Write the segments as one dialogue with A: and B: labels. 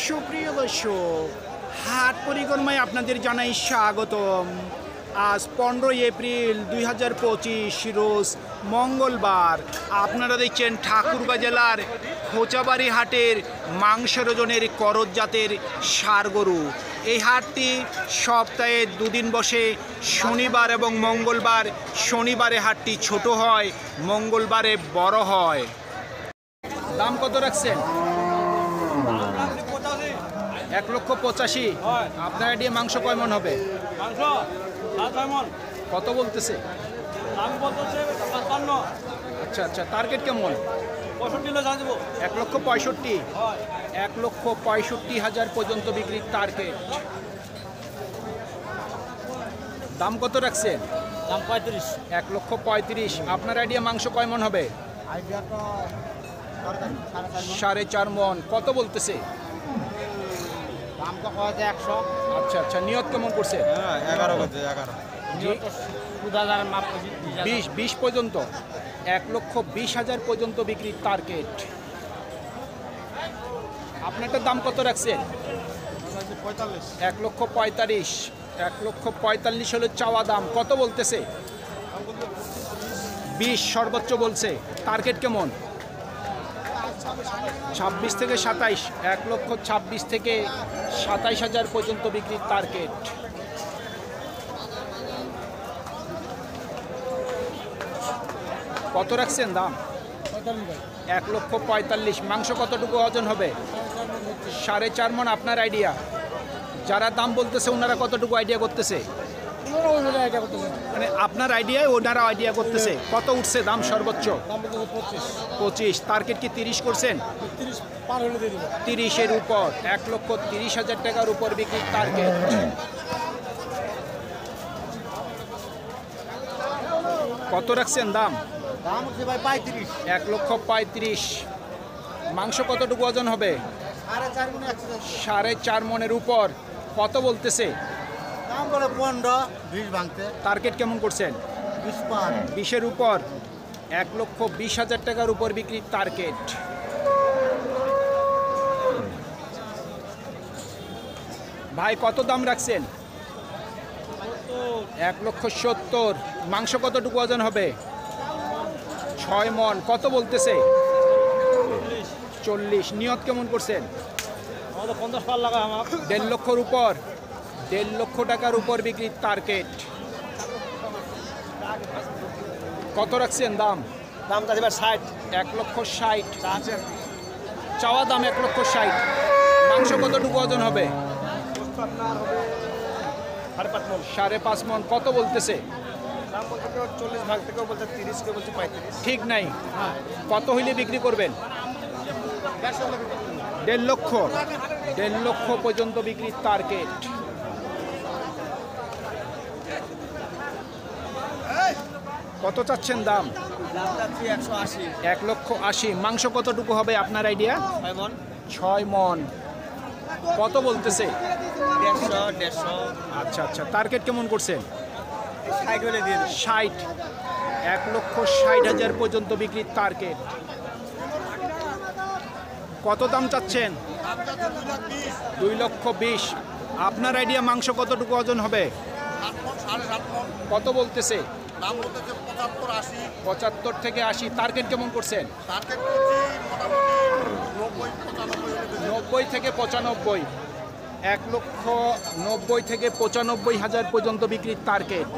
A: সুপ্রিয় দর্শক, হাট পরিক্রমায় আপনাদের জানাই স্বাগতম। আজ 15 এপ্রিল 2025 রোজ মঙ্গলবার। আপনারা দেখছেন ঠাকুরগাঁ জেলার খোঁচাবাড়ি হাটের মাংসের ওজনের করজ জাতের ষাঁড় গরু। এই হাটটি সপ্তাহে দুদিন বসে, শনিবার এবং মঙ্গলবার। শনিবারে হাটটি ছোট হয়, মঙ্গলবারে বড় হয়। দাম কত রাখছেন? 1,85,000। আপনার দিয়ে মাংস কয় মন হবে? কত বলতেছে? আচ্ছা আচ্ছা, টার্গেট কেমন? 1,65,000। 1,65,000 পর্যন্ত বিক্রির টার্গেট। দাম কত রাখছেন?
B: দাম 35।
A: 1,35,000। আপনার আইডিয়া মাংস কয় মন হবে? 4.5 মন। কত বলতেছে?
B: দাম তো হয় 100।
A: আচ্ছা আচ্ছা, নিয়ত কেমন করছে?
B: 11 করছে 11।
A: জি,
B: 2000 মাপ করছি।
A: 20 পর্যন্ত। 1,20,000 পর্যন্ত বিক্রির টার্গেট। আপনারটার দাম কত রাখছেন?
B: 45।
A: 1,45,000। 1,45,000 হলো চাওয়া দাম। কত বলতেছে? 20 সর্বোচ্চ বলছে। টার্গেট কেমন? 26 থেকে 27। 1,26,000 থেকে 27,000 পর্যন্ত বিক্রির টার্গেট। কত রাখছেন দাম? 1,45,000। মাংস কতটুকু ওজন হবে? 4.5 মন। আপনার আইডিয়া? যারা দাম বলতেছে ওনারা কতটুকু আইডিয়া করতেছে? মানে আপনার আইডিয়ায় ওনারা আইডিয়া করতেছে। কত উঠছে দাম সর্বোচ্চ? 25। টার্গেট কি 30 করছেন? 30-এর উপর। 1,30,000 টাকার উপর বিক্রির টার্গেট। কত রাখছেন দাম?
B: দাম হচ্ছে ভাই 35।
A: 1,35,000। মাংস কতটুকু ওজন হবে? 4.5 মনের উপর। কত বলতেছে?
B: দাম বলে 15, 20 ভাঙতে।
A: টার্গেট কেমন করছেন? 20-এর উপর। 1,20,000 টাকার উপর বিক্রির টার্গেট। ভাই কত দাম রাখছেন? 1,70,000। মাংস কতটুকু ওজন হবে? 6 মন। কত বলতেছে? 40। নিয়ত কেমন করছেন?
B: 50 পার লাগা আমার।
A: 1.5 লক্ষর উপর। 1.5 লক্ষ টাকার উপর বিক্রির টার্গেট। কত রাখছেন দাম?
B: দাম কাছে 60।
A: 1,60,000। চাওয়া দাম 1,60,000। মাংস কতটুকু ওজন হবে? 5.5 মন। কত বলতেছে?
B: দাম বলতে 40 ভাগ থেকে বলছে 30, কেউ বলছে 35।
A: ঠিক নাই। কত হইলে বিক্রি করবেন? 1.5 লক্ষ। 1.5 লক্ষ পর্যন্ত বিক্রির টার্গেট। কত চাচ্ছেন দাম?
B: দাম যাচ্ছে 180।
A: 1,80,000। মাংস কতটুকু হবে আপনার আইডিয়া?
B: 6 মন।
A: 6 মন। কত বলতেছে?
B: 150।
A: আচ্ছা আচ্ছা, টার্গেট কেমন করছেন?
B: 60 হলে দিয়ে দেব।
A: 60। 1,60,000 পর্যন্ত বিক্রির টার্গেট। কত দাম চাচ্ছেন? 2,20,000। আপনার আইডিয়া মাংস কতটুকু ওজন হবে?
B: 7 মন।
A: কত বলতেছে?
B: দাম বলতেছে 75, 80।
A: 75 থেকে 80। টার্গেট কেমন করছেন?
B: টার্গেট করছি মোটামুটি 90, 95 হলে
A: 90 থেকে 95। 1,90,000 থেকে 95,000 পর্যন্ত বিক্রির টার্গেট।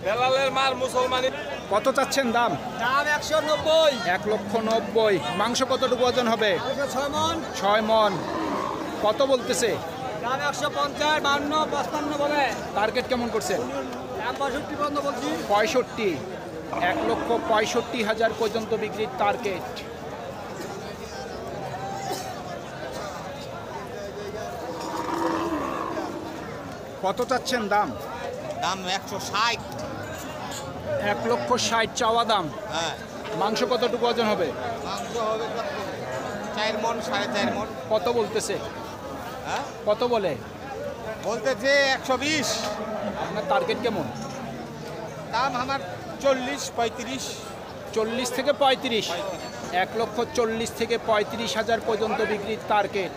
B: বেলালের মার মুসলমানি।
A: কত চাচ্ছেন দাম?
B: দাম 190।
A: 1,90,000। মাংস কতটুকু ওজন হবে?
B: 6 মন।
A: 6 মন। কত বলতেছে?
B: দাম 150, 52, 55 বলে।
A: টার্গেট কেমন করছেন?
B: দাম 65 পর্যন্ত বলছি।
A: 65। 1,65,000 পর্যন্ত বিক্রির টার্গেট। কত চাচ্ছেন দাম?
B: দাম 160।
A: 1,60,000 চাওয়া দাম।
B: হ্যাঁ।
A: মাংস কতটুকু ওজন হবে?
B: মাংস হবে 4 মন, 4.5 মন।
A: কত বলতেছে?
B: হ্যাঁ,
A: কত বলে?
B: বলতেছে 120।
A: আপনার টার্গেট কেমন?
B: দাম আমার 40, 35।
A: 40 থেকে 35, 1,40,000 থেকে 35,000 পর্যন্ত বিক্রির টার্গেট।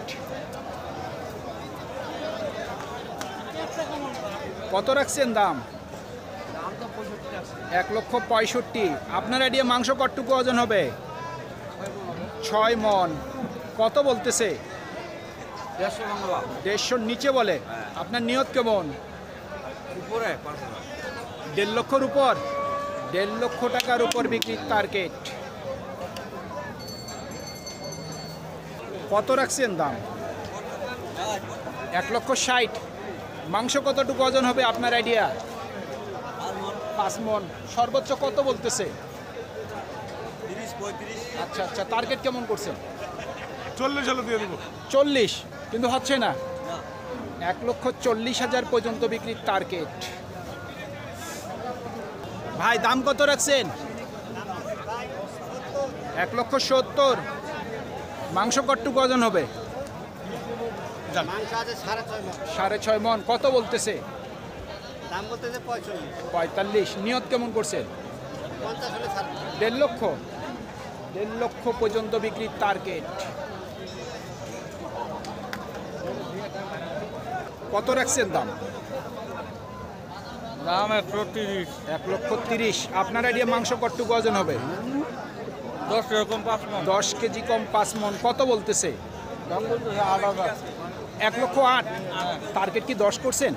A: কত রাখছেন দাম? 1,65,000। আপনার আইডিয়া মাংস কতটুকু ওজন হবে? 6 মন। কত বলতেছে? 150 নিচে বলে। আপনার নিয়ত কেমন? 1.5 লক্ষর উপর, 1.5 লক্ষ টাকার উপর বিক্রির টার্গেট। কত রাখছেন দাম? 1,60,000। মাংস কতটুকু ওজন হবে আপনার আইডিয়া? 5 মন। সর্বোচ্চ কত বলতেছে?
B: 30-35।
A: আচ্ছা আচ্ছা, টার্গেট কেমন করছেন?
B: 40 হলে দিয়ে দেবো।
A: 40, কিন্তু হচ্ছে না। 1,40,000 পর্যন্ত বিক্রির টার্গেট। ভাই দাম কত রাখছেন? 1,70,000। মাংস কতটুকু ওজন হবে?
B: মাংস আছে 6.5 মণ।
A: 6.5 মন। কত বলতেছে?
B: দাম বলতেছে 45।
A: 45। নিয়ত কেমন করছেন?
B: 50 হলে ছাড়।
A: 1.5 লক্ষ, 1.5 লক্ষ পর্যন্ত বিক্রির টার্গেট। কত রাখছেন দাম?
B: দাম 130।
A: 1,30,000। আপনার আইডিয়া মাংস কতটুকু ওজন হবে?
B: 10 এরকম 5 মণ।
A: 10 কেজি কম 5 মন। কত বলতেছে?
B: দাম বলতেছে 8,000।
A: 1,08,000। টার্গেট কি 10 করছেন?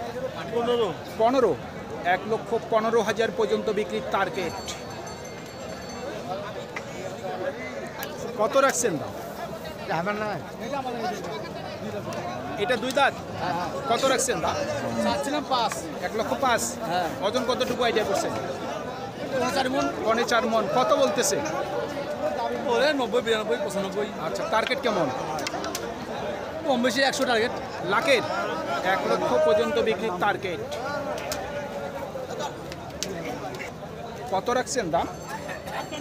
B: 15।
A: 15। 1,15,000 পর্যন্ত বিক্রির টার্গেট। কত রাখছেন দাম?
B: আমার না।
A: এটা 2 দাঁত। কত রাখছেন দাম?
B: চাচ্ছিলাম 5।
A: 1,05,000।
B: হ্যাঁ।
A: ওজন কতটুকু আইডিয়া করছেন?
B: 4 মণ।
A: 4 মন। কত বলতেছে?
B: ওরে 90, 92, 95।
A: আচ্ছা, টার্গেট কেমন?
B: কম বেশি 100 টার্গেট।
A: লাখের? 1 লক্ষ পর্যন্ত বিক্রির টার্গেট। কত রাখছেন দাম?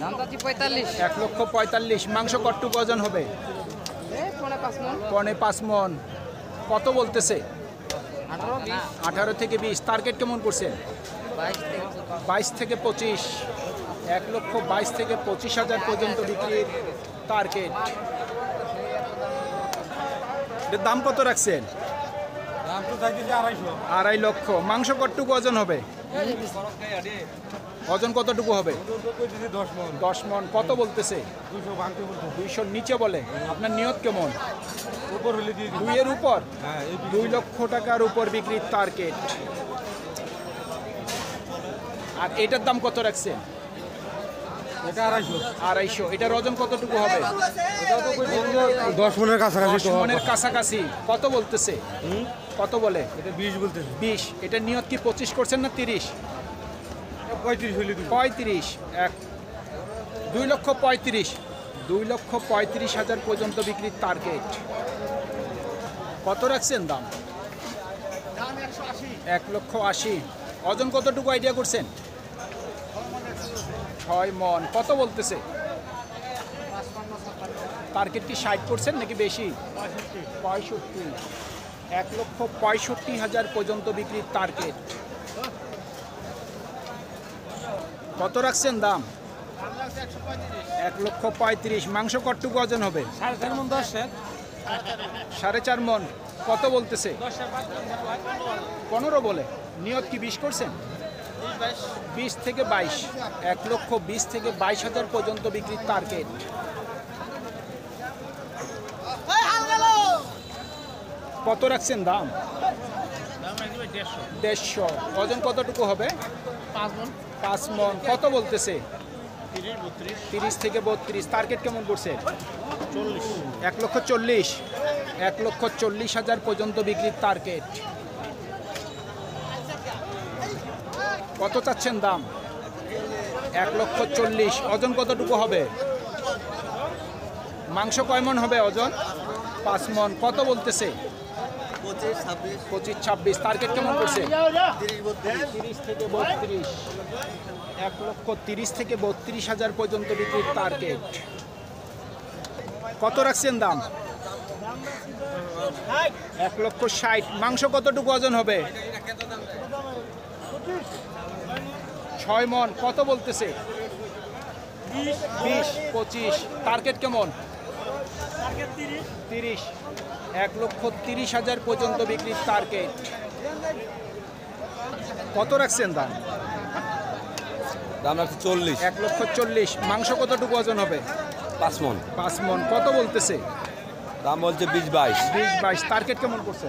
C: দাম চাচ্ছি 45।
A: 1,45,000। মাংস কতটুকু ওজন হবে?
C: 5 মণ।
A: 5 মন। কত বলতেছে?
C: 18, 20,
A: 18 থেকে 20। টার্গেট কেমন করছেন?
C: 22
A: 22 থেকে
C: থেকে
A: 25। 1,22,000 থেকে 25,000 পর্যন্ত বিক্রির টার্গেট। এর দাম কত রাখছেন?
B: দাম তো চাইছি 250।
A: 2.5 লক্ষ। মাংস কতটুকু ওজন হবে? ওজন কতটুকু হবে?
B: 10 মণ।
A: 10 মন। কত বলতেছে?
B: 200 ভাঙতে বলতে।
A: 200 নিচে বলে। আপনার নিয়ত কেমন?
B: উপর হলে দিয়ে দিই।
A: 2 এর উপর,
B: হ্যাঁ, এই
A: 2 লক্ষ টাকার উপর বিক্রির টার্গেট। আর এটার দাম কত রাখছেন?
B: এটা 250।
A: 250। এটার ওজন কতটুকু হবে?
B: এটাও তো 10 মণের কাছাকাছি
A: 10
B: তো।
A: মনের কাছাকাছি। কত বলতেছে? কত বলে?
B: এটা 20 বলতেছে।
A: 20। এটা নিয়ত কি 25 করছেন না 30?
B: 35 হলে দিই।
A: 35। 2,35,000। 2,35,000 পর্যন্ত বিক্রির টার্গেট। কত রাখছেন দাম? 1,80,000। ওজন কতটুকু আইডিয়া করছেন? 6 মন। কত বলতেছে? টার্গেট কি 60 করছেন নাকি বেশি? 65। 1,65,000 পর্যন্ত বিক্রির টার্গেট। কত রাখছেন দাম? 1,35,000। মাংস কতটুকু ওজন হবে?
B: 4.5 মণ 10 স্যার।
A: 4.5 মন। কত বলতেছে? 15 বলে। নিয়ত কি 20 করছেন? 20 থেকে 22। 1,20,000 থেকে 22,000 পর্যন্ত বিক্রির টার্গেট। কত রাখছেন দাম? 150। ওজন কতটুকু হবে? 5 মন। কত বলতেছে? 30 থেকে 32। টার্গেট কেমন করছে? 1,40,000। 1,40,000 পর্যন্ত বিক্রির টার্গেট। কত চাচ্ছেন দাম? 1,40,000। ওজন কতটুকু হবে? মাংস কয় মন হবে ওজন? 5 মন। কত বলতেছে? 25-26। টার্গেট কেমন করছে? 30 থেকে 32। 1,30,000 থেকে 32,000 পর্যন্ত বিক্রির টার্গেট। কত রাখছেন দাম? 1,60,000। মাংস কতটুকু ওজন হবে? 6 মন। কত বলতেছে? 20, 25, টার্গেট কেমন? 30, 1,30,000 পর্যন্ত বিক্রির টার্গেট। কত রাখছেন দাম?
D: দাম রাখছি 40,
A: 1,40,000। মাংস কতটুকু ওজন হবে?
D: 5 মন।
A: 5 মন। কত বলতেছে?
D: দাম বলছে 20-22।
A: 20-22। টার্গেট কেমন করছে?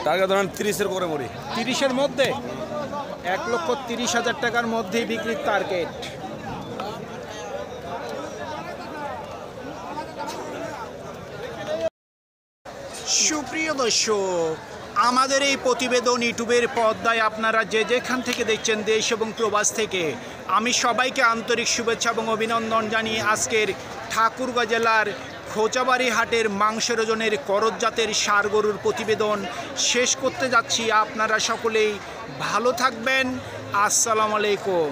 D: টার্গেট ধরেন 30-এর করে মরি।
A: 30-এর মধ্যে? 1,30,000 টাকার মধ্যেই বিক্রির টার্গেট। সুপ্রিয় দর্শক, আমাদের এই প্রতিবেদন ইউটিউবের পর্দায় আপনারা যে যেখান থেকে দেখছেন, দেশ এবং প্রবাস থেকে, আমি সবাইকে আন্তরিক শুভেচ্ছা এবং অভিনন্দন জানিয়ে আজকের ঠাকুরগাঁও জেলার খোঁচাবাড়ি হাটের মাংসের ওজনের করজ জাতের ষাঁড় গরুর প্রতিবেদন শেষ করতে যাচ্ছি। আপনারা সকলেই ভালো থাকবেন। আসসালামু আলাইকুম।